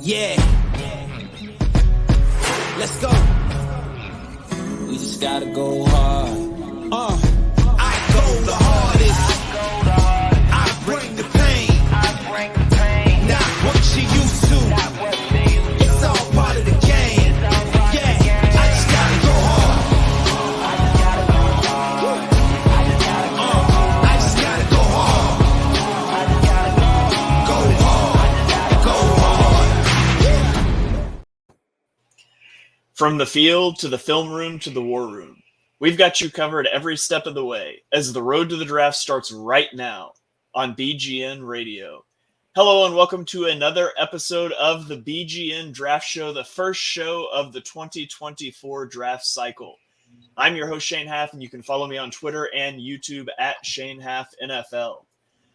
Yeah. Let's go. We just gotta go hard. I go the hardest. I bring the pain. Not what you used to. It's all part of the game. Yeah. I just gotta go hard. I just gotta go hard. Go hard. Go hard. From the field to the film room to the war room, we've got you covered every step of the way as the road to the draft starts right now on BGN Radio. Hello and welcome to another episode of the BGN Draft Show, the first show of the 2024 draft cycle. I'm your host, Shane Haff, and you can follow me on Twitter and YouTube at Shane Haff NFL.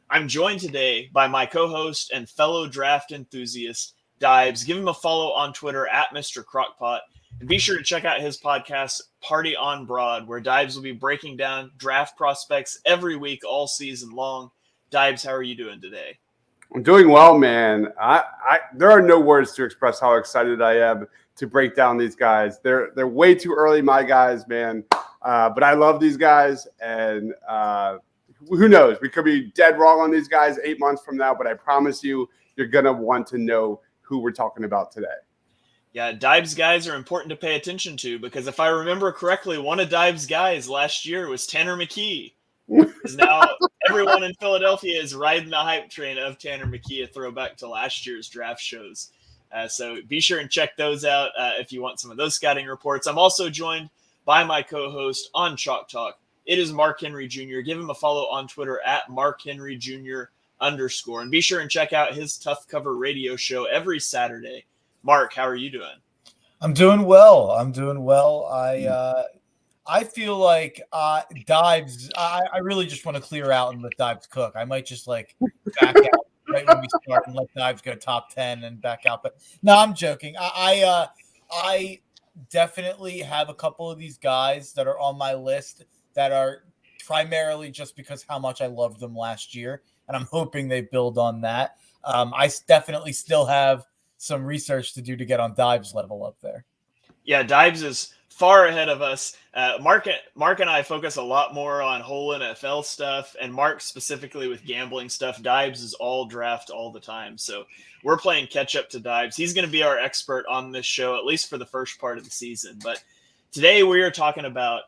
I'm joined today by my co-host and fellow draft enthusiast, Deibs. Give him a follow on Twitter at Mr. Crockpot. And be sure to check out his podcast, Party on Broad, where Deibs will be breaking down draft prospects every week all season long. Deibs, how are you doing today? I'm doing well, man. There are no words to express how excited I am to break down these guys. They're way too early, my guys, man. But I love these guys, and who knows? We could be dead wrong on these guys 8 months from now, but I promise you, you're going to want to know who we're talking about today. Yeah, Deibs guys are important to pay attention to because if I remember correctly, one of Deibs guys last year was Tanner McKee. Because now everyone in Philadelphia is riding the hype train of Tanner McKee, a throwback to last year's draft shows. So be sure and check those out if you want some of those scouting reports. I'm also joined by my co-host on Chalk Talk. It is Mark Henry Jr. Give him a follow on Twitter at MarkHenryJr_. And be sure and check out his Tough Cover radio show every Saturday. Mark, how are you doing? I'm doing well. I feel like Deibs, I really just want to clear out and let Deibs cook. I might just back out right when we start and let Deibs go top 10 and back out. But no, I'm joking. I definitely have a couple of these guys that are on my list that are primarily just because how much I loved them last year. And I'm hoping they build on that. I definitely still have some research to do to get on Deibs' level up there. Yeah, Deibs is far ahead of us. Mark and I focus a lot more on whole NFL stuff, and Mark specifically with gambling stuff. Deibs is all draft all the time. So we're playing catch up to Deibs. He's going to be our expert on this show, at least for the first part of the season. But today we are talking about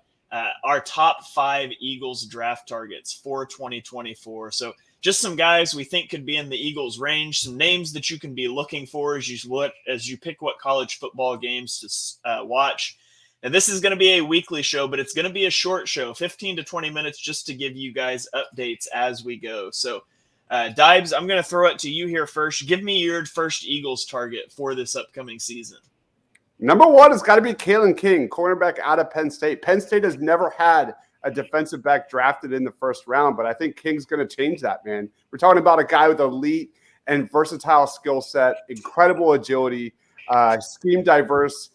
our top 5 Eagles draft targets for 2024. So just some guys we think could be in the Eagles range, some names that you can be looking for as you pick what college football games to watch. And this is going to be a weekly show, but it's going to be a short show, 15 to 20 minutes, just to give you guys updates as we go. So, Deibs, I'm going to throw it to you here first. Give me your first Eagles target for this upcoming season. Number one has got to be Kalen King, cornerback out of Penn State. Penn State has never had a defensive back drafted in the first round, but I think King's going to change that, man. We're talking about a guy with elite and versatile skill set, incredible agility, scheme diverse,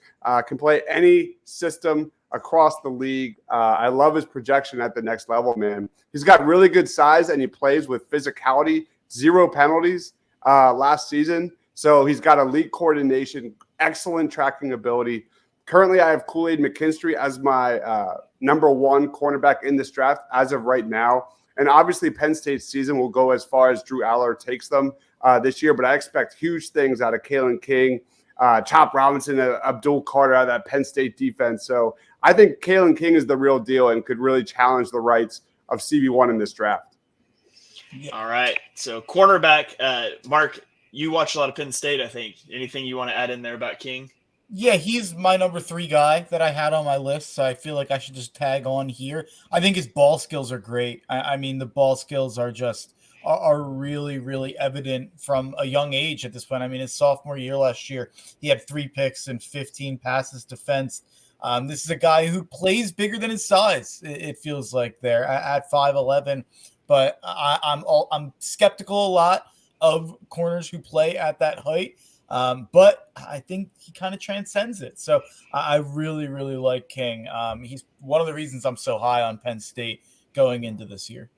can play any system across the league. I love his projection at the next level, man. He's got really good size, and he plays with physicality, 0 penalties last season. So he's got elite coordination, excellent tracking ability. Currently, I have Kool-Aid McKinstry as my number 1 cornerback in this draft as of right now. And obviously, Penn State's season will go as far as Drew Aller takes them this year. But I expect huge things out of Kalen King, Chop Robinson, Abdul Carter out of that Penn State defense. So I think Kalen King is the real deal and could really challenge the rights of CB1 in this draft. All right. So cornerback, Mark, you watch a lot of Penn State, I think. Anything you want to add in there about King? Yeah, he's my number 3 guy that I had on my list, so I feel like I should just tag on here. I think his ball skills are great. I mean, the ball skills are really, really evident from a young age at this point. I mean, his sophomore year last year, he had 3 picks and 15 passes defense. This is a guy who plays bigger than his size, it feels like there at 5'11", but I'm skeptical a lot of corners who play at that height. But I think he kind of transcends it. So I really, really like King. He's one of the reasons I'm so high on Penn State going into this year.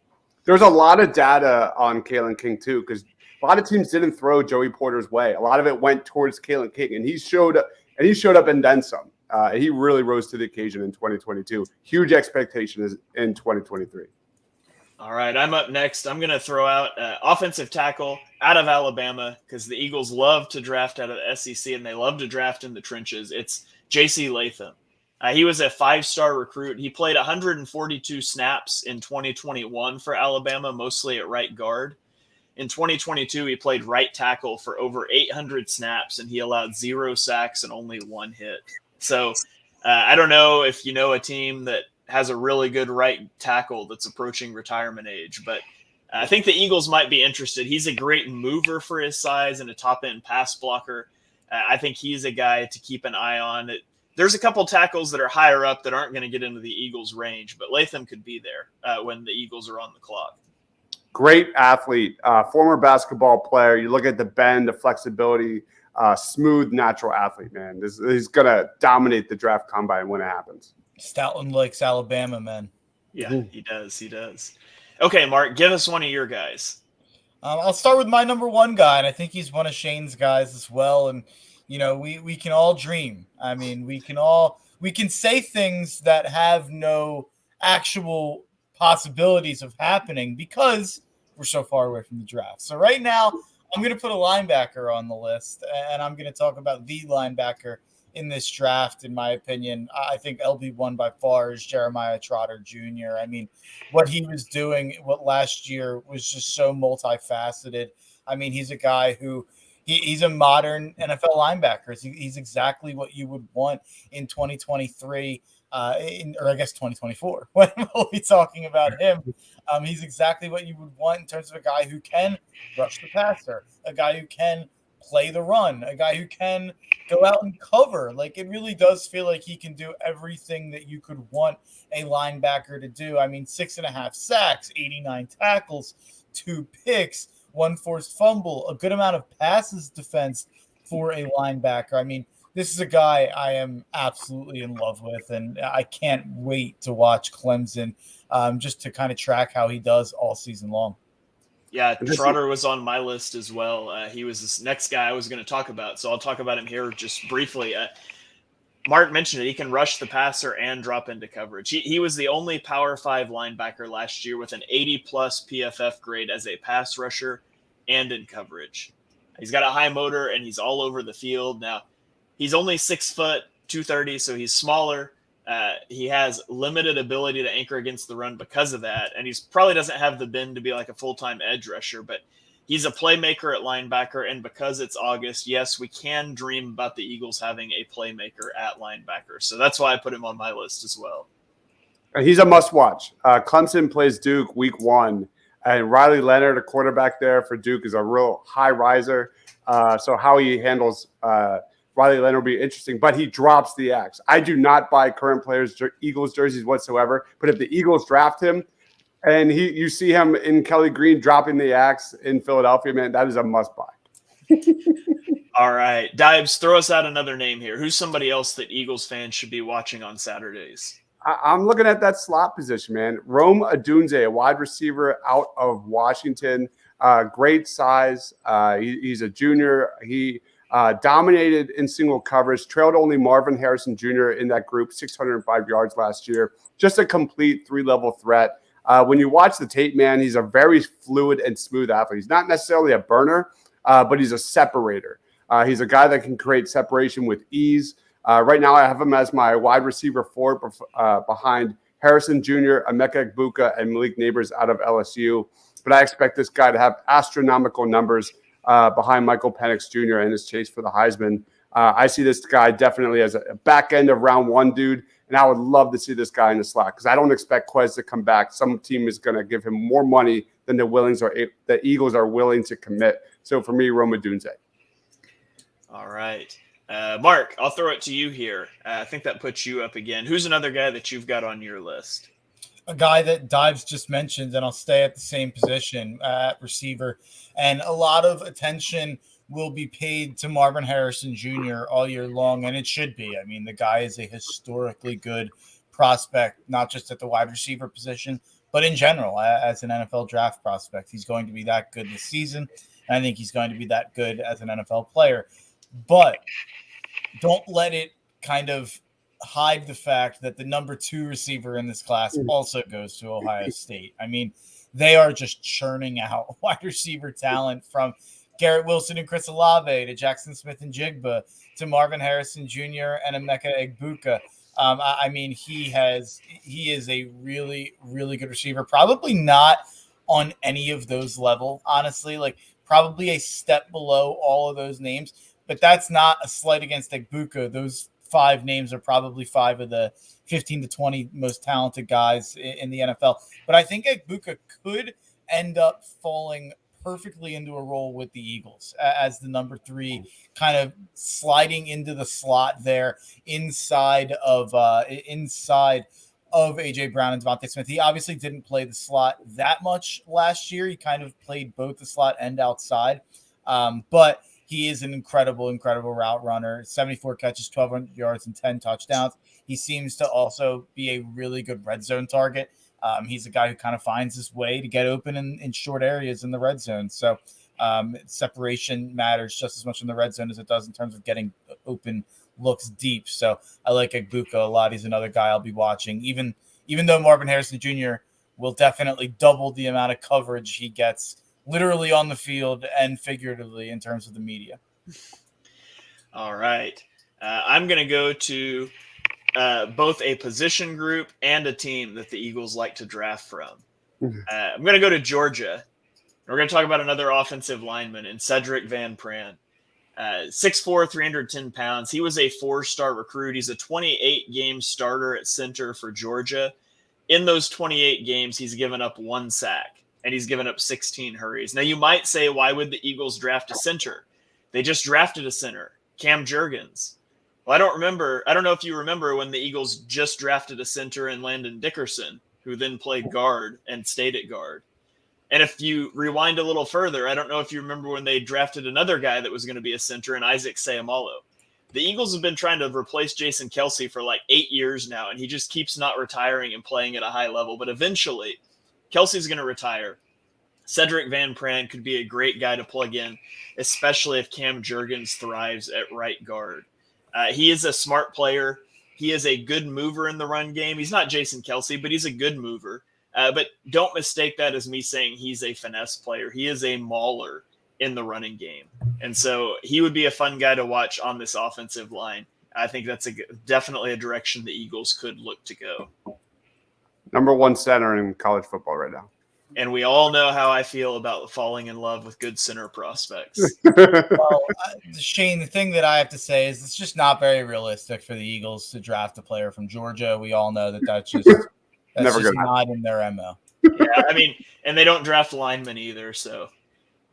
There's a lot of data on Kalen King, too, because A lot of teams didn't throw Joey Porter's way. A lot of it went towards Kalen King, and he showed up and then some. He really rose to the occasion in 2022. Huge expectations in 2023. All right, I'm up next. I'm going to throw out offensive tackle out of Alabama because the Eagles love to draft out of the SEC and they love to draft in the trenches. It's J.C. Latham. He was a 5-star recruit. He played 142 snaps in 2021 for Alabama, mostly at right guard. In 2022, he played right tackle for over 800 snaps, and he allowed 0 sacks and only 1 hit. So I don't know if you know a team that has a really good right tackle that's approaching retirement age, but I think the Eagles might be interested. He's a great mover for his size and a top-end pass blocker. I think he's a guy to keep an eye on. There's a couple tackles that are higher up that aren't going to get into the Eagles' range, but Latham could be there when the Eagles are on the clock. Great athlete, former basketball player. You look at the bend, the flexibility, smooth, natural athlete, man. He's going to dominate the draft combine when it happens. Stoutland likes Alabama, man. Yeah, he does. He does. Okay, Mark, give us one of your guys. I'll start with my number 1 guy, and I think he's one of Shane's guys as well. And, you know, we can all dream. I mean, we can say things that have no actual possibilities of happening because we're so far away from the draft. So right now, I'm going to put a linebacker on the list, and I'm going to talk about the linebacker in this draft. In my opinion, I think LB1 by far is Jeremiah Trotter Jr. I mean, what he was doing last year was just so multifaceted. I mean, he's a guy who he's a modern NFL linebacker. He's exactly what you would want in 2023. Or I guess 2024, when we'll be talking about him. He's exactly what you would want in terms of a guy who can rush the passer, a guy who can play the run, a guy who can go out and cover. Like, it really does feel like he can do everything that you could want a linebacker to do. I mean, 6.5 sacks, 89 tackles, 2 picks, 1 forced fumble, a good amount of passes defense for a linebacker. I mean, this is a guy I am absolutely in love with, and I can't wait to watch Clemson just to kind of track how he does all season long. Yeah, Trotter was on my list as well. He was this next guy I was going to talk about, so I'll talk about him here just briefly. Mark mentioned it. He can rush the passer and drop into coverage. He was the only Power 5 linebacker last year with an 80-plus PFF grade as a pass rusher and in coverage. He's got a high motor, and he's all over the field. Now, he's only 6 foot, 230, so he's smaller. He has limited ability to anchor against the run because of that, and he's probably doesn't have the bend to be like a full-time edge rusher, but he's a playmaker at linebacker, and because it's August, yes, we can dream about the Eagles having a playmaker at linebacker, so that's why I put him on my list as well. He's a must-watch. Clemson plays Duke week 1, and Riley Leonard, a quarterback there for Duke, is a real high riser, so how he handles Riley Leonard will be interesting, but he drops the axe. I do not buy current players' Eagles jerseys whatsoever, but if the Eagles draft him and you see him in Kelly Green dropping the axe in Philadelphia, man, that is a must-buy. All right. Dibes, throw us out another name here. Who's somebody else that Eagles fans should be watching on Saturdays? I'm looking at that slot position, man. Rome Odunze, a wide receiver out of Washington, great size. He's a junior. He dominated in single coverage, trailed only Marvin Harrison Jr. in that group, 605 yards last year. Just a complete 3-level threat. When you watch the tape, man, he's a very fluid and smooth athlete. He's not necessarily a burner, but he's a separator. He's a guy that can create separation with ease. Right now, I have him as my wide receiver 4 behind Harrison Jr., Emeka Egbuka, and Malik Neighbors out of LSU. But I expect this guy to have astronomical numbers behind Michael Penix Jr. in his chase for the Heisman. I see this guy definitely as a back end of round 1 dude, and I would love to see this guy in the slot because I don't expect Quez to come back. Some team is going to give him more money than the Eagles are willing to commit. So for me, Rome Odunze. All right. Mark, I'll throw it to you here. I think that puts you up again. Who's another guy that you've got on your list? A guy that Dives just mentioned, and I'll stay at the same position at receiver. And a lot of attention will be paid to Marvin Harrison Jr. all year long, and it should be. I mean, the guy is a historically good prospect, not just at the wide receiver position, but in general as an NFL draft prospect. He's going to be that good this season. And I think he's going to be that good as an NFL player. But don't let it kind of hide the fact that the number 2 receiver in this class also goes to Ohio State. I mean, they are just churning out wide receiver talent from Garrett Wilson and Chris Olave to Jackson Smith and Jigba to Marvin Harrison Jr. and Emeka Egbuka. I mean, he is a really, really good receiver. Probably not on any of those level, honestly. Like probably a step below all of those names. But that's not a slight against Egbuka. Those 5 names are probably 5 of the 15 to 20 most talented guys in the NFL. But I think Egbuka could end up falling perfectly into a role with the Eagles as the number 3, kind of sliding into the slot there inside of AJ Brown and Devontae Smith. He obviously didn't play the slot that much last year. He kind of played both the slot and outside. But he is an incredible route runner, 74 catches, 1,200 yards, and 10 touchdowns. He seems to also be a really good red zone target. He's a guy who kind of finds his way to get open in short areas in the red zone. So separation matters just as much in the red zone as it does in terms of getting open looks deep. So I like Egbuka a lot. He's another guy I'll be watching, even though Marvin Harrison Jr. will definitely double the amount of coverage he gets literally on the field and figuratively in terms of the media. All right. I'm going to go to both a position group and a team that the Eagles like to draft from. I'm going to go to Georgia. We're going to talk about another offensive lineman in Cedric Van Pran. 6'4", 310 pounds. He was a 4-star recruit. He's a 28-game starter at center for Georgia. In those 28 games, he's given up 1 sack. And he's given up 16 hurries. Now, you might say, why would the Eagles draft a center? They just drafted a center, Cam Jurgens. Well, I don't know if you remember when the Eagles just drafted a center in Landon Dickerson, who then played guard and stayed at guard. And if you rewind a little further, I don't know if you remember when they drafted another guy that was going to be a center in Isaac Seumalo. The Eagles have been trying to replace Jason Kelce for like 8 years now, and he just keeps not retiring and playing at a high level. But eventually, Kelce's going to retire. Cedric Van Pran could be a great guy to plug in, especially if Cam Jurgens thrives at right guard. He is a smart player. He is a good mover in the run game. He's not Jason Kelce, but he's a good mover. But don't mistake that as me saying he's a finesse player. He is a mauler in the running game. And so he would be a fun guy to watch on this offensive line. I think that's definitely a direction the Eagles could look to go. Number 1 center in college football right now. And we all know how I feel about falling in love with good center prospects. Well, Shane, the thing that I have to say is it's just not very realistic for the Eagles to draft a player from Georgia. We all know that's just not in their MO. Yeah, I mean, and they don't draft linemen either, so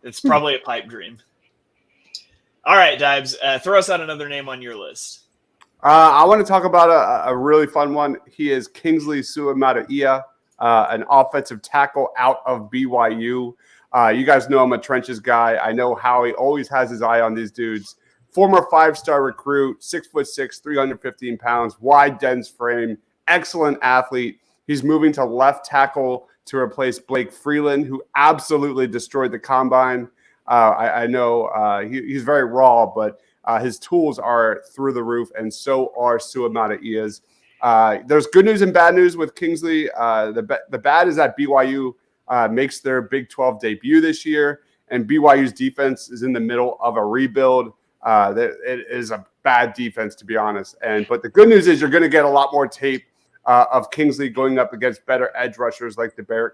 it's probably a pipe dream. All right, Dibes, throw us out another name on your list. I want to talk about a really fun one. He is Kingsley Suamataia, an offensive tackle out of BYU. You guys know I'm a trenches guy. I know Howie always has his eye on these dudes. Former 5-star recruit, 6'6", 315 pounds, wide, dense frame, excellent athlete. He's moving to left tackle to replace Blake Freeland, who absolutely destroyed the combine. I know he's very raw, but his tools are through the roof, and so are Suamataia's. There's good news and bad news with Kingsley. The bad is that BYU makes their Big 12 debut this year, and BYU's defense is in the middle of a rebuild. It is a bad defense, to be honest. But the good news is you're going to get a lot more tape of Kingsley going up against better edge rushers like the Baron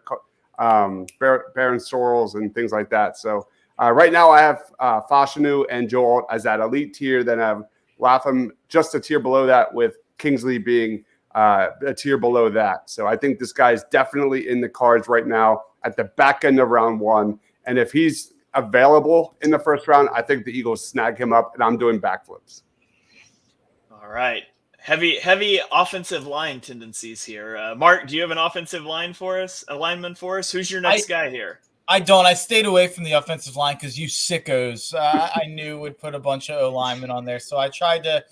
Sorrells and things like that. So right now I have Fashanu and Joel as that elite tier. Then I have Latham just a tier below that, with Kingsley being a tier below that. So I think this guy is definitely in the cards right now at the back end of round 1. And if he's available in the first round, I think the Eagles snag him up, and I'm doing backflips. All right. Heavy offensive line tendencies here. Mark, do you have an offensive lineman for us? Who's your next guy here? I don't. I stayed away from the offensive line because you sickos I knew would put a bunch of O-linemen on there. So I tried to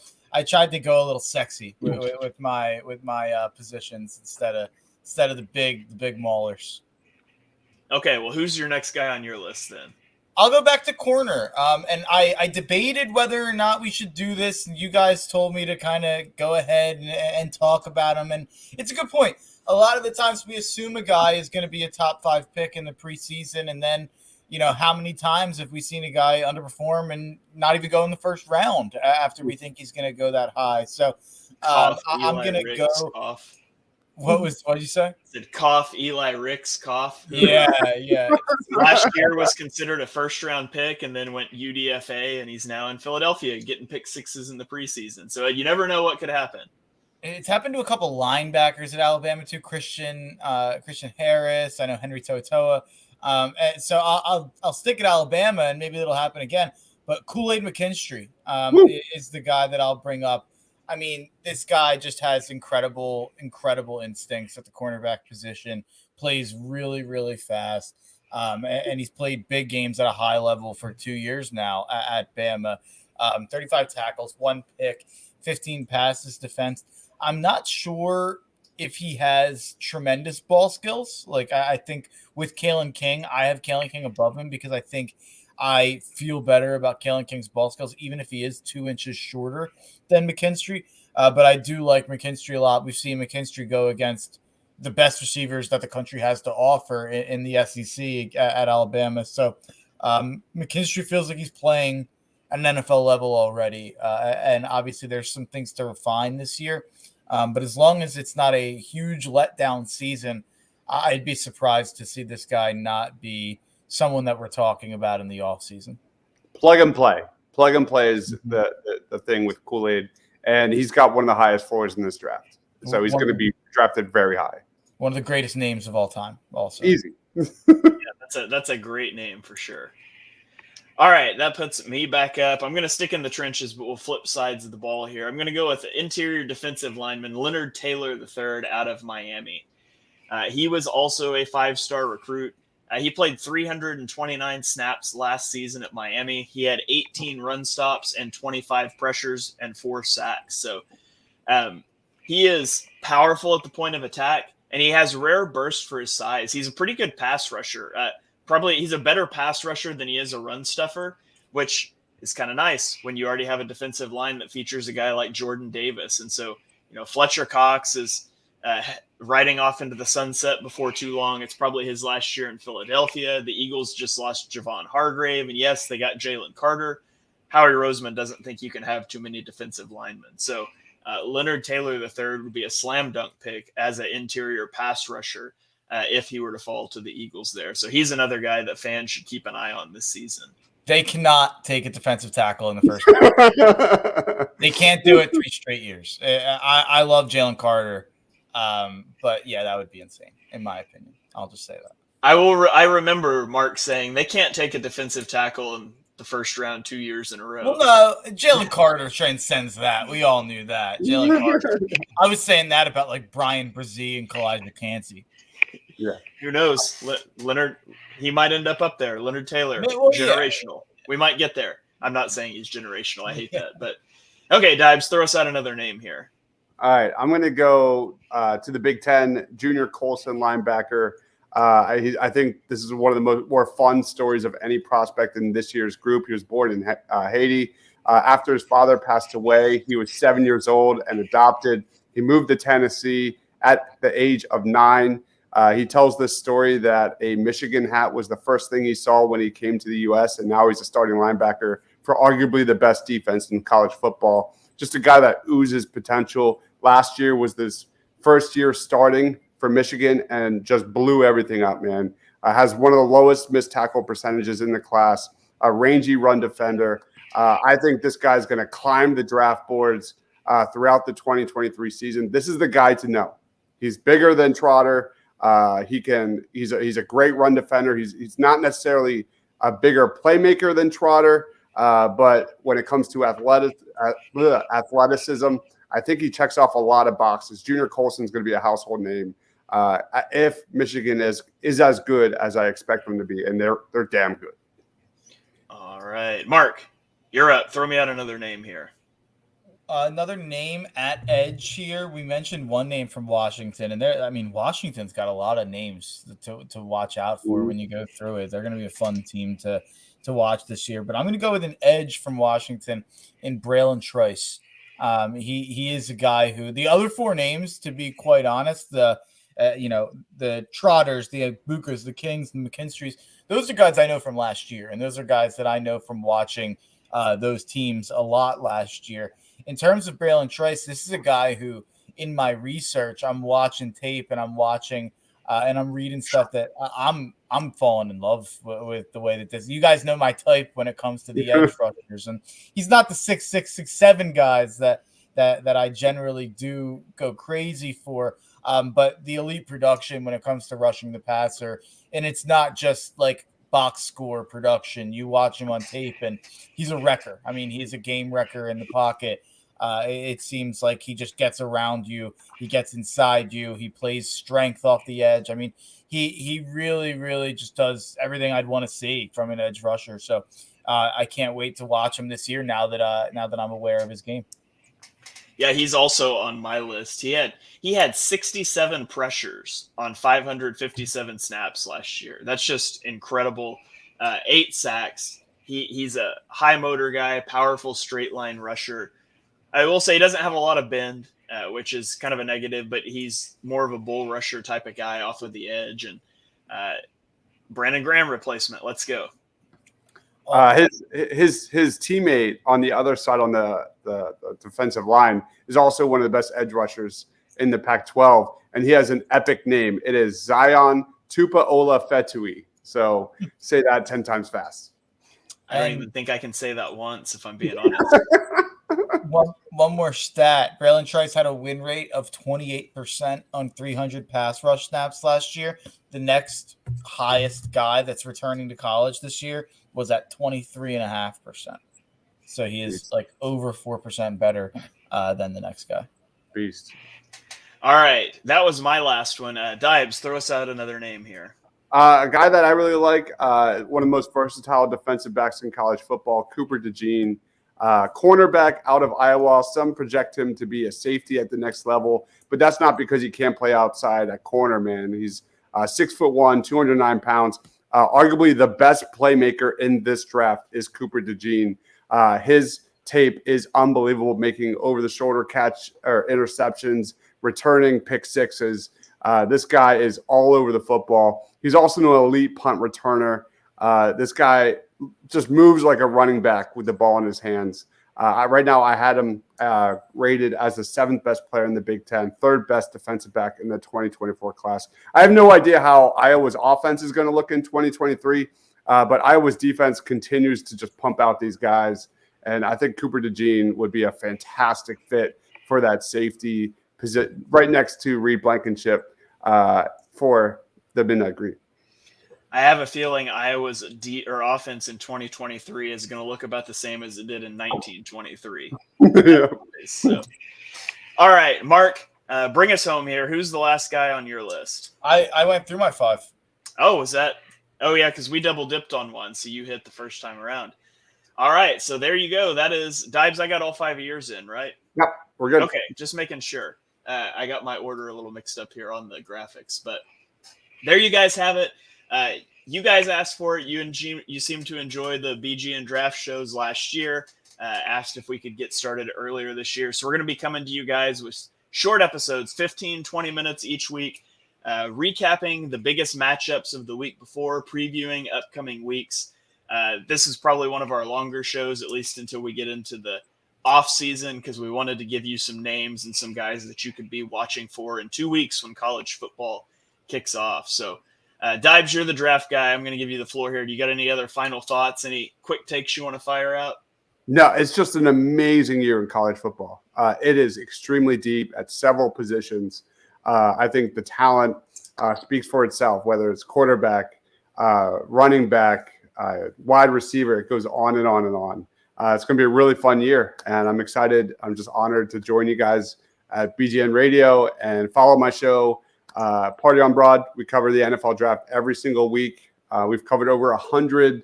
go a little sexy with my positions instead of the big maulers. Okay, well, who's your next guy on your list then? I'll go back to corner. And I debated whether or not we should do this, and you guys told me to kind of go ahead and talk about him. And it's a good point. A lot of the times we assume a guy is going to be a top 5 pick in the preseason, and then, how many times have we seen a guy underperform and not even go in the first round after we think he's going to go that high? So I'm going to go. Cough. What did you say? Said cough, Eli Ricks, cough. Yeah. Last year was considered a first-round pick and then went UDFA, and he's now in Philadelphia getting pick 6s in the preseason. So you never know what could happen. It's happened to a couple linebackers at Alabama too. Christian Harris. I know Henry To'oTo'o. And so I'll stick at Alabama, and maybe it'll happen again. But Kool-Aid McKinstry is the guy that I'll bring up. I mean, this guy just has incredible instincts at the cornerback position, plays really, really fast, and he's played big games at a high level for 2 years now at Bama. 35 tackles, 1 pick, 15 passes defense. I'm not sure if he has tremendous ball skills. Like, I think with Kalen King, I have Kalen King above him because I think I feel better about Kalen King's ball skills, even if he is 2 inches shorter than McKinstry. But I do like McKinstry a lot. We've seen McKinstry go against the best receivers that the country has to offer in the SEC at Alabama. So McKinstry feels like he's playing at an NFL level already. And obviously there's some things to refine this year. But as long as it's not a huge letdown season, I'd be surprised to see this guy not be someone that we're talking about in the offseason. Plug and play is the thing with Kool-Aid, and he's got one of the highest floors in this draft. So he's going to be drafted very high. One of the greatest names of all time, also. Easy. That's a great name for sure. All right, that puts me back up. I'm going to stick in the trenches, but we'll flip sides of the ball here. I'm going to go with interior defensive lineman Leonard Taylor III out of Miami. He was also a 5-star recruit. He played 329 snaps last season at Miami. He had 18 run stops and 25 pressures and 4 sacks. So he is powerful at the point of attack, and he has rare bursts for his size. He's a pretty good pass rusher. Probably he's a better pass rusher than he is a run stuffer, which is kind of nice when you already have a defensive line that features a guy like Jordan Davis. And so, Fletcher Cox is riding off into the sunset before too long. It's probably his last year in Philadelphia. The Eagles just lost Javon Hargrave, and yes, they got Jalen Carter. Howie Roseman doesn't think you can have too many defensive linemen. So Leonard Taylor III would be a slam dunk pick as an interior pass rusher if he were to fall to the Eagles there. So he's another guy that fans should keep an eye on this season. They cannot take a defensive tackle in the first round. They can't do it 3 straight years. I love Jalen Carter. But yeah, that would be insane, in my opinion. I'll just say that. I remember Mark saying they can't take a defensive tackle in the first round 2 years in a row. Well, no, Jalen Carter transcends that. We all knew that. Jalen Carter. I was saying that about like Brian Brzee and Kalijah McCansey. Yeah. Who knows? Leonard, he might end up there. Leonard Taylor, generational. Yeah. We might get there. I'm not saying he's generational. I hate that. But okay, Dibes, throw us out another name here. All right, I'm going to go to the Big Ten, Junior Colson linebacker. I think this is one of the more fun stories of any prospect in this year's group. He was born in Haiti. After his father passed away, he was 7 years old and adopted. He moved to Tennessee at the age of 9. He tells this story that a Michigan hat was the first thing he saw when he came to the U.S., and now he's a starting linebacker for arguably the best defense in college football. Just a guy that oozes potential. Last year was this first year starting for Michigan and just blew everything up, man. Has one of the lowest missed tackle percentages in the class, a rangy run defender. I think this guy's going to climb the draft boards throughout the 2023 season. This is the guy to know. He's bigger than Trotter. He's a great run defender. He's not necessarily a bigger playmaker than Trotter, but when it comes to athleticism, I think he checks off a lot of boxes. Junior Colson's going to be a household name if Michigan is as good as I expect them to be, and they're damn good. All right, Mark, you're up. Throw me out another name here. Another name at edge here. We mentioned one name from Washington, and Washington's got a lot of names to watch out for when you go through it. They're going to be a fun team to watch this year. But I'm going to go with an edge from Washington in Braylon Trice. He is a guy who the other four names, to be quite honest, the Trotters, the Bukas, the Kings, the McKinstries, those are guys I know from last year, and those are guys that I know from watching those teams a lot last year. In terms of Braylon Trice, this is a guy who, in my research, I'm watching tape and I'm watching and I'm reading stuff that I'm falling in love with the way that this. You guys know my type when it comes to the edge rushers, and he's not the 6'6", 6'7" guys that I generally do go crazy for. But the elite production when it comes to rushing the passer, and it's not just like box score production. You watch him on tape, and he's a wrecker. I mean, he's a game wrecker in the pocket. It seems like he just gets around you. He gets inside you. He plays strength off the edge. I mean, he really, really just does everything I'd want to see from an edge rusher. So I can't wait to watch him this year now that I'm aware of his game. Yeah, he's also on my list. He had 67 pressures on 557 snaps last year. That's just incredible. 8 sacks. He's a high motor guy, powerful straight line rusher. I will say he doesn't have a lot of bend, which is kind of a negative, but he's more of a bull rusher type of guy off of the edge. And Brandon Graham replacement. Let's go. His teammate on the other side on the defensive line is also one of the best edge rushers in the Pac-12, and he has an epic name. It is Zion Tupuola-Fetui. So say that 10 times fast. I don't even think I can say that once, if I'm being honest. One more stat. Braylon Trice had a win rate of 28% on 300 pass rush snaps last year. The next highest guy that's returning to college this year was at 23.5%. So he is like over 4% better than the next guy. Beast. All right. That was my last one. Dibes, throw us out another name here. A guy that I really like, one of the most versatile defensive backs in college football, Cooper DeJean. Cornerback out of Iowa. Some project him to be a safety at the next level, but that's not because he can't play outside at corner, man. He's 6'1", 209 pounds. Arguably the best playmaker in this draft is Cooper DeJean. His tape is unbelievable, making over-the-shoulder catch or interceptions, returning pick sixes. This guy is all over the football. He's also an elite punt returner. This guy just moves like a running back with the ball in his hands. Right now, I had him rated as the 7th best player in the Big Ten, 3rd best defensive back in the 2024 class. I have no idea how Iowa's offense is going to look in 2023, but Iowa's defense continues to just pump out these guys, and I think Cooper DeJean would be a fantastic fit for that safety position, right next to Reed Blankenship for the Midnight Green. I have a feeling Iowa's offense in 2023 is going to look about the same as it did in 1923. Yeah. So, all right, Mark, bring us home here. Who's the last guy on your list? I went through my 5. Oh, was that? Oh, yeah, because we double dipped on one, so you hit the first time around. All right, so there you go. That is Dibes. I got all 5 of yours in, right? Yep, we're good. Okay, just making sure. I got my order a little mixed up here on the graphics, but there you guys have it. You guys asked for it. You seem to enjoy the BGN Draft shows last year. Asked if we could get started earlier this year. So we're going to be coming to you guys with short episodes, 15, 20 minutes each week, recapping the biggest matchups of the week before, previewing upcoming weeks. This is probably one of our longer shows, at least until we get into the off season, because we wanted to give you some names and some guys that you could be watching for in 2 weeks when college football kicks off. So Dibes, you're the draft guy. I'm going to give you the floor here. Do you got any other final thoughts? Any quick takes you want to fire out? No, it's just an amazing year in college football. It is extremely deep at several positions. I think the talent speaks for itself, whether it's quarterback, running back, wide receiver. It goes on and on and on. It's going to be a really fun year, and I'm excited. I'm just honored to join you guys at BGN Radio and follow my show, Party on Broad. We cover the NFL draft every single week. We've covered over 100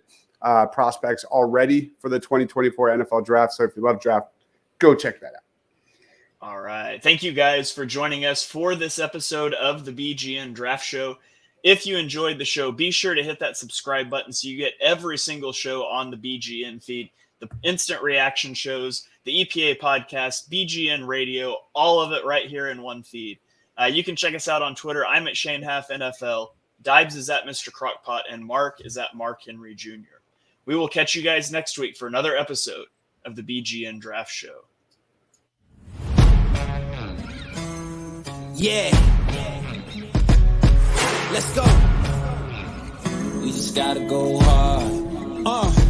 prospects already for the 2024 NFL draft. So if you love draft, go check that out. All right. Thank you guys for joining us for this episode of the BGN Draft Show. If you enjoyed the show, be sure to hit that subscribe button so you get every single show on the BGN feed, the instant reaction shows, the EPA podcast, BGN radio, all of it right here in one feed. You can check us out on Twitter. I'm at Shane Haff NFL. Dibes is at Mr. Crockpot, and Mark is at Mark Henry Jr. We will catch you guys next week for another episode of the BGN Draft Show. Yeah. Let's go. We just gotta go hard.